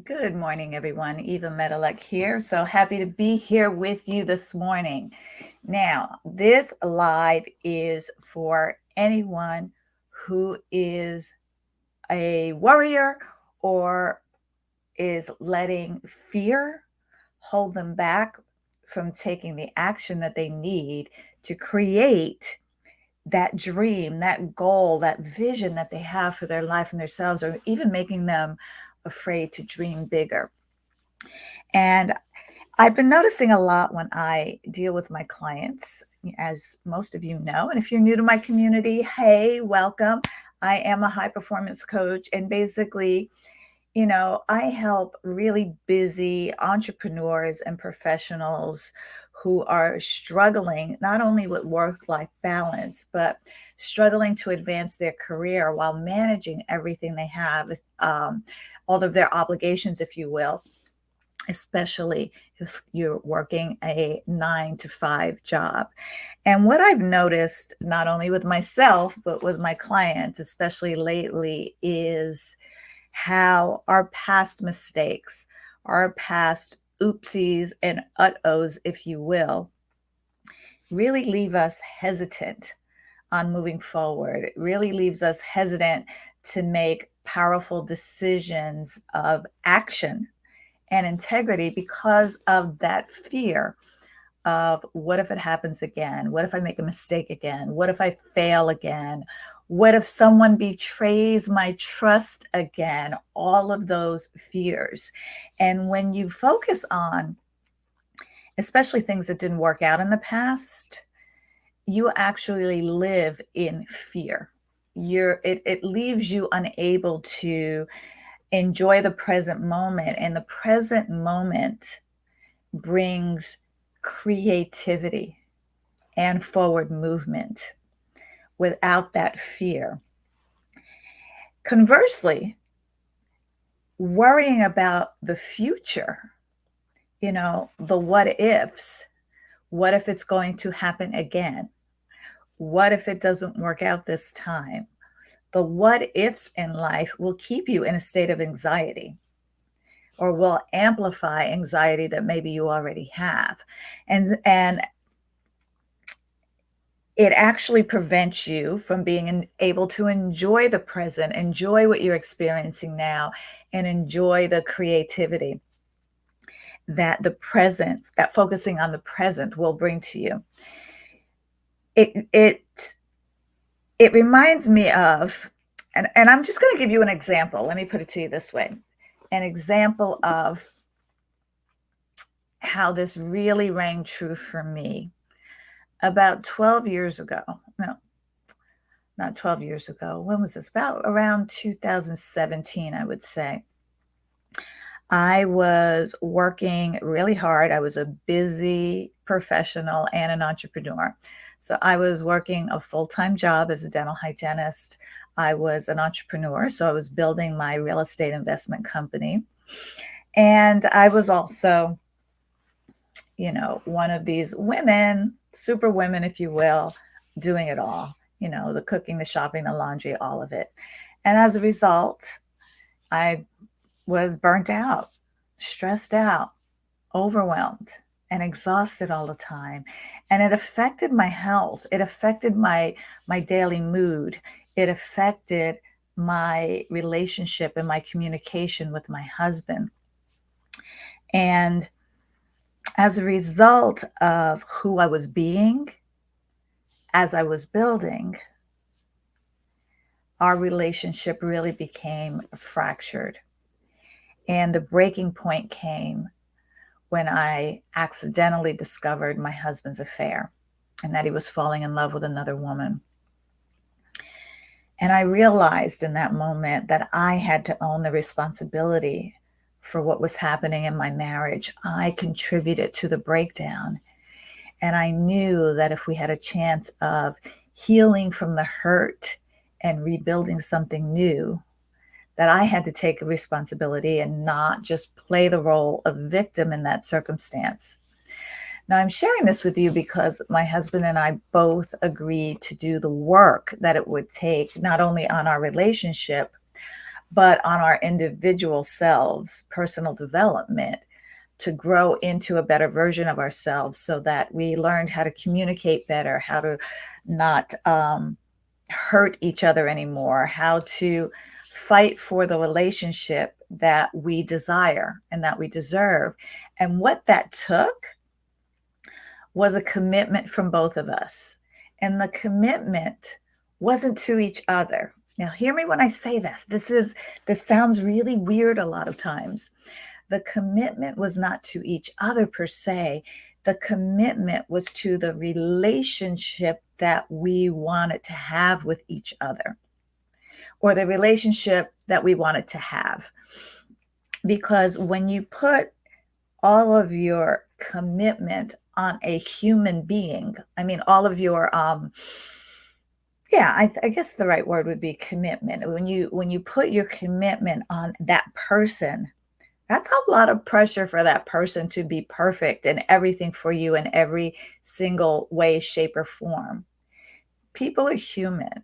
Good morning, everyone. Eva Medilek here. So happy to be here with you this morning. Now, this live is for anyone who is a warrior or is letting fear hold them back from taking the action that they need to create that dream, that goal, that vision that they have for their life and themselves, or even making them afraid to dream bigger. And I've been noticing a lot when I deal with my clients, as most of you know. And if you're new to my community, hey, welcome. I am a high performance coach. And basically, I help really busy entrepreneurs and professionals who are struggling not only with work life balance, but struggling to advance their career while managing everything they have, all of their obligations, if you will, especially if you're working a 9 to 5 job. And what I've noticed, not only with myself, but with my clients, especially lately, is how our past mistakes, our past oopsies and uh-ohs, if you will, really leave us hesitant on moving forward. It really leaves us hesitant to make powerful decisions of action and integrity because of that fear of what if it happens again? What if I make a mistake again? What if I fail again? What if someone betrays my trust again? All of those fears. And when you focus on, especially things that didn't work out in the past, you actually live in fear. It leaves you unable to enjoy the present moment. And the present moment brings creativity and forward movement without that fear. Conversely, worrying about the future, the what ifs, what if it's going to happen again? What if it doesn't work out this time? The what ifs in life will keep you in a state of anxiety or will amplify anxiety that maybe you already have. And it actually prevents you from being able to enjoy the present, enjoy what you're experiencing now, and enjoy the creativity that the present, that focusing on the present will bring to you. It reminds me of, and I'm just going to give you an example. Let me put it to you this way. An example of how this really rang true for me. About 12 years ago, no, not 12 years ago. When was this? About around 2017, I would say. I was working really hard. I was a busy professional and an entrepreneur. So I was working a full-time job as a dental hygienist. I was an entrepreneur, so I was building my real estate investment company. And I was also, one of these women, super women, if you will, doing it all, the cooking, the shopping, the laundry, all of it. And as a result, I was burnt out, stressed out, overwhelmed, and exhausted all the time. And it affected my health. It affected my daily mood. It affected my relationship and my communication with my husband. And as a result of who I was being, as I was building, our relationship really became fractured. And the breaking point came when I accidentally discovered my husband's affair and that he was falling in love with another woman. And I realized in that moment that I had to own the responsibility for what was happening in my marriage. I contributed to the breakdown. And I knew that if we had a chance of healing from the hurt and rebuilding something new, that I had to take a responsibility and not just play the role of victim in that circumstance. Now, I'm sharing this with you because my husband and I both agreed to do the work that it would take, not only on our relationship, but on our individual selves, personal development, to grow into a better version of ourselves so that we learned how to communicate better, how to not hurt each other anymore, how to fight for the relationship that we desire and that we deserve. And what that took was a commitment from both of us. And the commitment wasn't to each other. Now, hear me when I say that. This sounds really weird a lot of times. The commitment was not to each other per se. The commitment was to the relationship that we wanted to have with each other, or the relationship that we wanted to have. Because when you put all of your commitment on a human being, I mean, all of your, I guess the right word would be commitment. When you put your commitment on that person, that's a lot of pressure for that person to be perfect and everything for you in every single way, shape, or form. People are human.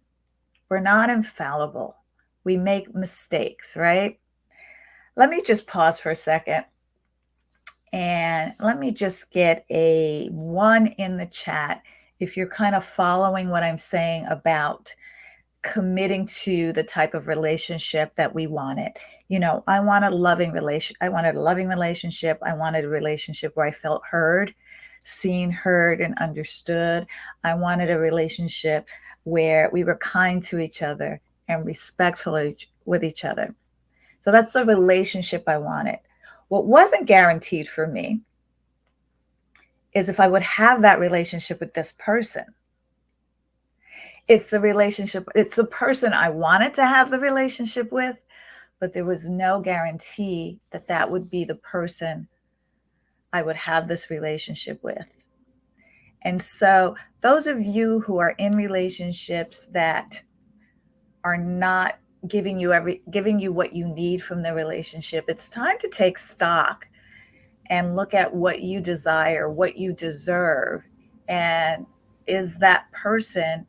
We're not infallible. We make mistakes, right? Let me just pause for a second and let me just get a 1 in the chat if you're kind of following what I'm saying about committing to the type of relationship that we wanted. I wanted a loving relationship. I wanted a relationship where I felt heard, seen, heard, and understood. I wanted a relationship where we were kind to each other and respectful with each other. So that's the relationship I wanted. What wasn't guaranteed for me is if I would have that relationship with this person. It's the person I wanted to have the relationship with, but there was no guarantee that that would be the person I would have this relationship with. And so those of you who are in relationships that are not giving you what you need from the relationship, it's time to take stock and look at what you desire, what you deserve, and is that person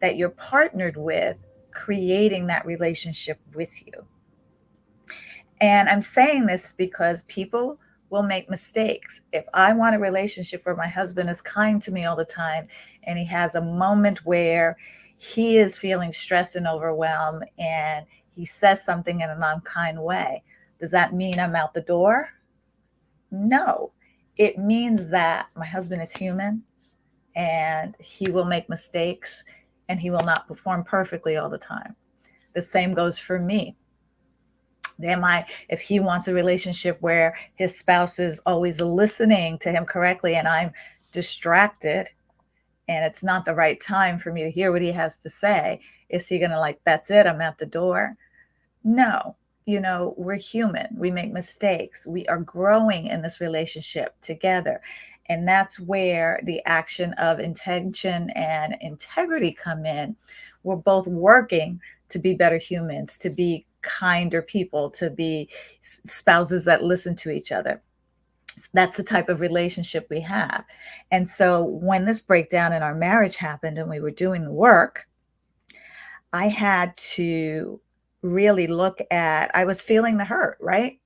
that you're partnered with creating that relationship with you? And I'm saying this because people will make mistakes. If I want a relationship where my husband is kind to me all the time and he has a moment where he is feeling stressed and overwhelmed and he says something in an unkind way, does that mean I'm out the door? No. It means that my husband is human and he will make mistakes and he will not perform perfectly all the time. The same goes for me. If he wants a relationship where his spouse is always listening to him correctly and I'm distracted and it's not the right time for me to hear what he has to say, is he going to that's it, I'm at the door? No. We're human. We make mistakes. We are growing in this relationship together. And that's where the action of intention and integrity come in. We're both working to be better humans, to be kinder people, to be spouses that listen to each other. That's the type of relationship we have. And so when this breakdown in our marriage happened and we were doing the work, I had to really I was feeling the hurt, right?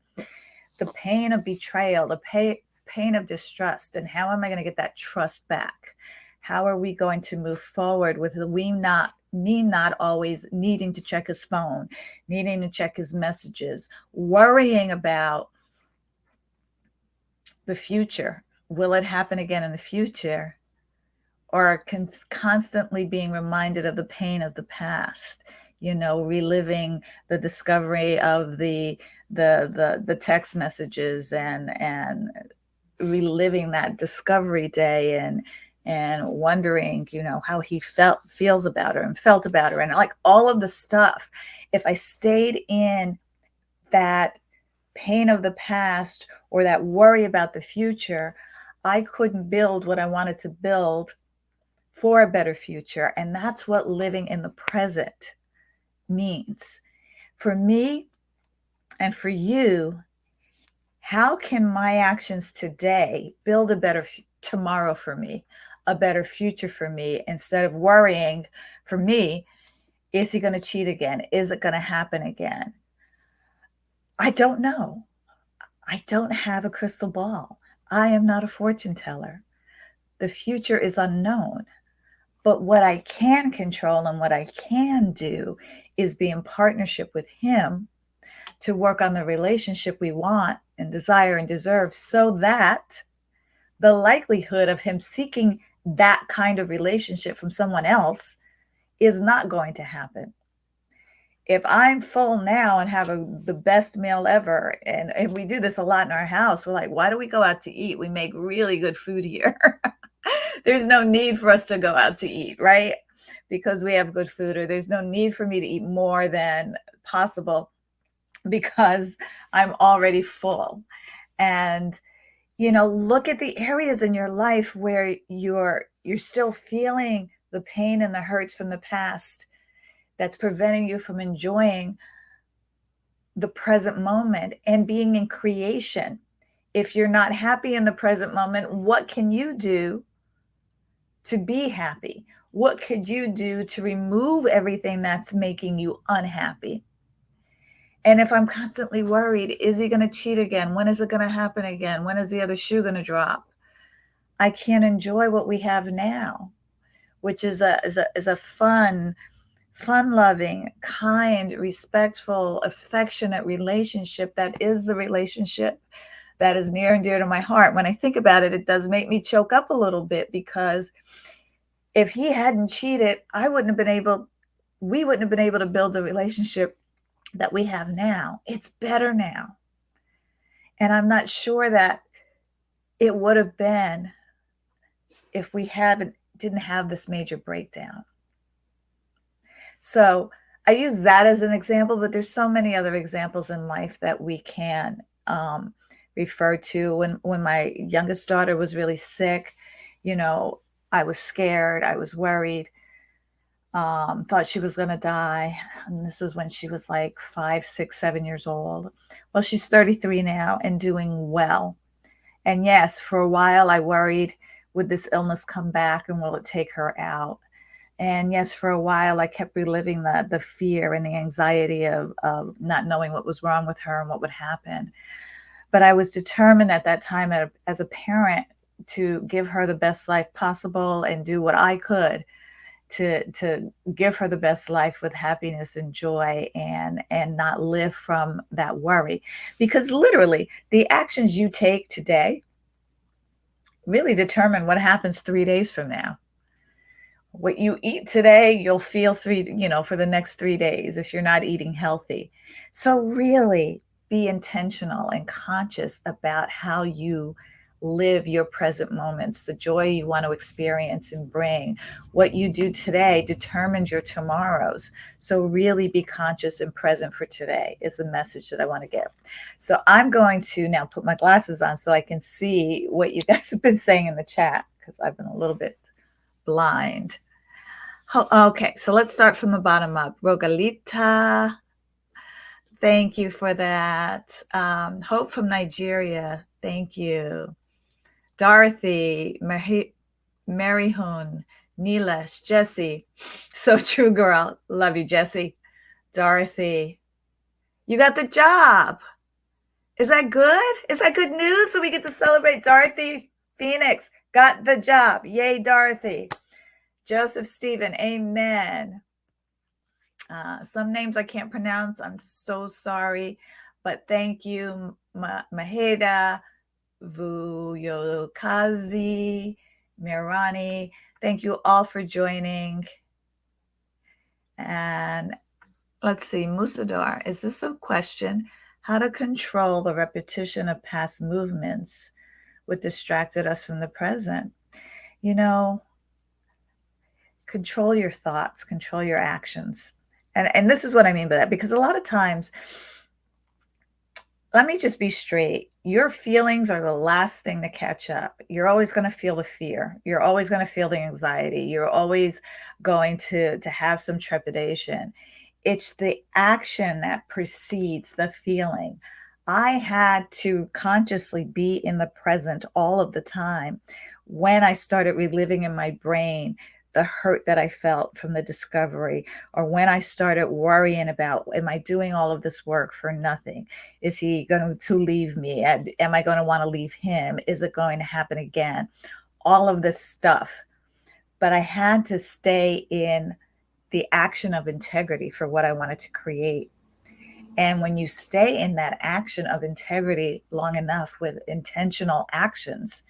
The pain of betrayal, the pain of distrust. And how am I going to get that trust back? How are we going to move forward with me not always needing to check his phone, needing to check his messages, worrying about the future? Will it happen again in the future? Or constantly being reminded of the pain of the past, reliving the discovery of the text messages and reliving that discovery day and wondering, how he feels about her and felt about her and like all of the stuff. If I stayed in that pain of the past or that worry about the future, I couldn't build what I wanted to build for a better future. And that's what living in the present means. For me and for you, how can my actions today build a better tomorrow for me, a better future for me, instead of worrying? For me, Is he going to cheat again? Is it going to happen again? I don't know. I don't have a crystal ball. I am not a fortune teller. The future is unknown. But what I can control and what I can do is be in partnership with him to work on the relationship we want and desire and deserve, so that the likelihood of him seeking that kind of relationship from someone else is not going to happen. If I'm full now and have the best meal ever, and we do this a lot in our house, we're like, why do we go out to eat? We make really good food here. There's no need for us to go out to eat, right? Because we have good food, or there's no need for me to eat more than possible because I'm already full. And look at the areas in your life where you're still feeling the pain and the hurts from the past that's preventing you from enjoying the present moment and being in creation. If you're not happy in the present moment, what can you do to be happy? What could you do to remove everything that's making you unhappy? And if I'm constantly worried, is he going to cheat again? When is it going to happen again? When is the other shoe going to drop? I can't enjoy what we have now, which is a fun-loving, kind, respectful, affectionate relationship that is the relationship that is near and dear to my heart. When I think about it, it does make me choke up a little bit, because if he hadn't cheated, we wouldn't have been able to build the relationship that we have now. It's better now. And I'm not sure that it would have been if we didn't have this major breakdown. So I use that as an example, but there's so many other examples in life that we can refer to. When my youngest daughter was really sick, I was scared, I was worried, thought she was going to die. And this was when she was like 5, 6, 7 years old. Well, she's 33 now and doing well. And yes, for a while I worried, would this illness come back and will it take her out? And yes, for a while I kept reliving the fear and the anxiety of not knowing what was wrong with her and what would happen. But I was determined at that time as a parent to give her the best life possible and do what I could to give her the best life with happiness and joy, and not live from that worry. Because literally the actions you take today really determine what happens 3 days from now. What you eat today, you'll feel for the next 3 days if you're not eating healthy. So really be intentional and conscious about how you live your present moments, the joy you want to experience and bring. What you do today determines your tomorrows. So really be conscious and present for today is the message that I want to give. So I'm going to now put my glasses on so I can see what you guys have been saying in the chat, because I've been a little bit blind. Okay, so let's start from the bottom up. Rogalita, thank you for that. Hope from Nigeria, thank you. Dorothy, Maryhoon, Nilesh, Jesse. So true, girl. Love you, Jesse. Dorothy, you got the job. Is that good? Is that good news? So we get to celebrate Dorothy Phoenix. Got the job. Yay, Dorothy. Joseph Stephen, amen. Some names I can't pronounce. I'm so sorry. But thank you, Maheda, Vuyokazi, Mirani. Thank you all for joining. And let's see, Musadar, is this a question? How to control the repetition of past movements what distracted us from the present? Control your thoughts, control your actions. And this is what I mean by that, because a lot of times, let me just be straight. Your feelings are the last thing to catch up. You're always going to feel the fear. You're always going to feel the anxiety. You're always going to have some trepidation. It's the action that precedes the feeling. I had to consciously be in the present all of the time when I started reliving in my brain the hurt that I felt from the discovery, or when I started worrying about, am I doing all of this work for nothing? Is he going to leave me? And am I going to want to leave him? Is it going to happen again? All of this stuff. But I had to stay in the action of integrity for what I wanted to create. And when you stay in that action of integrity long enough with intentional actions,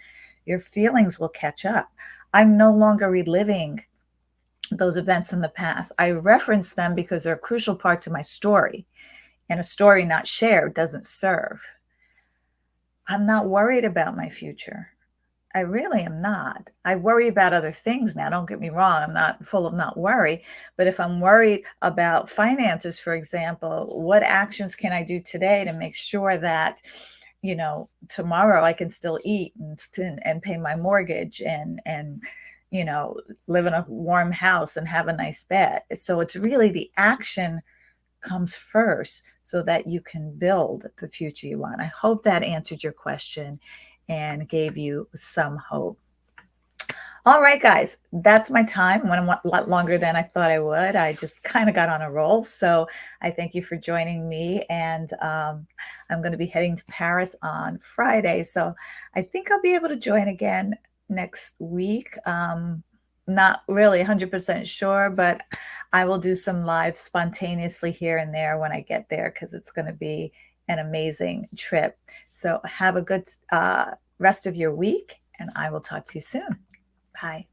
your feelings will catch up. I'm no longer reliving those events in the past. I reference them because they're a crucial part to my story, and a story not shared doesn't serve. I'm not worried about my future. I really am not. I worry about other things now. Don't get me wrong. I'm not full of not worry. But if I'm worried about finances, for example, what actions can I do today to make sure that, tomorrow I can still eat and pay my mortgage and live in a warm house and have a nice bed. So it's really the action comes first so that you can build the future you want. I hope that answered your question and gave you some hope. All right, guys, that's my time. Went a lot longer than I thought I would. I just kind of got on a roll. So I thank you for joining me. And I'm going to be heading to Paris on Friday. So I think I'll be able to join again next week. Not really 100% sure, but I will do some live spontaneously here and there when I get there, because it's going to be an amazing trip. So have a good rest of your week, and I will talk to you soon. Bye.